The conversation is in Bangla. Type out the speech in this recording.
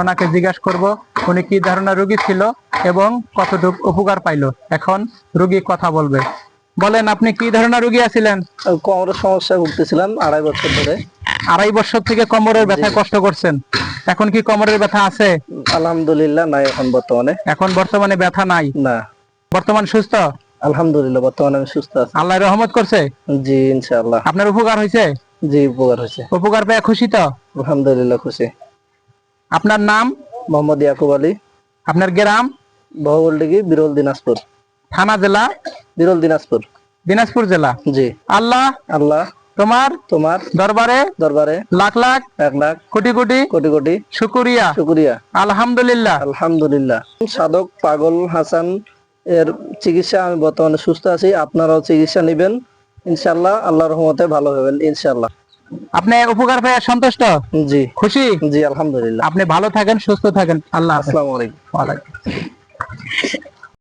ওনাকে জিজ্ঞাসা করব উনি কি ধরনের রোগী ছিল এবং কতটুকু উপকার পাইলো। এখন রোগী কথা বলবে। বলেন, আপনি কি ধরনের রোগী আছিলেন? কোমরের সমস্যা ভুগতেছিলাম 2.5 বছর ধরে। 2.5 বছর থেকে কোমরের ব্যথায় কষ্ট করছেন। এখন কি কোমরের ব্যথা আছে? আলহামদুলিল্লাহ নাই, এখন বর্তমানে ব্যথা নাই। না, বর্তমান সুস্থ? আলহামদুলিল্লাহ বর্তমানে আমি সুস্থ আছি। আল্লাহ রহমত করছে। জি ইনশাআল্লাহ। আপনার উপকার হয়েছে? জি উপকার হয়েছে। উপকার পেয়ে খুশি তো? আলহামদুলিল্লাহ খুশি। আপনার নাম? মোহাম্মদ ইয়াকুব আলী। আপনার গ্রাম? বহুবলডিগি, বিরল দিনাজপুর। থানা জেলা? বিরল দিনাজপুর। দিনাজপুর জেলা। জি। আল্লাহ আল্লাহ তোমার দরবারে দরবারে লাখ লাখ 1 লাখ কোটি কোটি কোটি কোটি শুকরিয়া। শুকরিয়া। আলহামদুলিল্লাহ। আলহামদুলিল্লাহ। সাধক পাগল হাসান এর চিকিৎসা আমি বর্তমানে সুস্থ আছি। আপনারাও চিকিৎসা নেবেন ইনশাআল্লাহ, আল্লাহর রহমতে ভালো হবেন ইনশাআল্লাহ। আপনি উপকার পেয়ে সন্তুষ্ট? জি খুশি? জি আলহামদুলিল্লাহ। আপনি ভালো থাকেন, সুস্থ থাকেন। আল্লাহ হাফেজ। আসসালামু আলাইকুম। ওয়া আলাইকুম।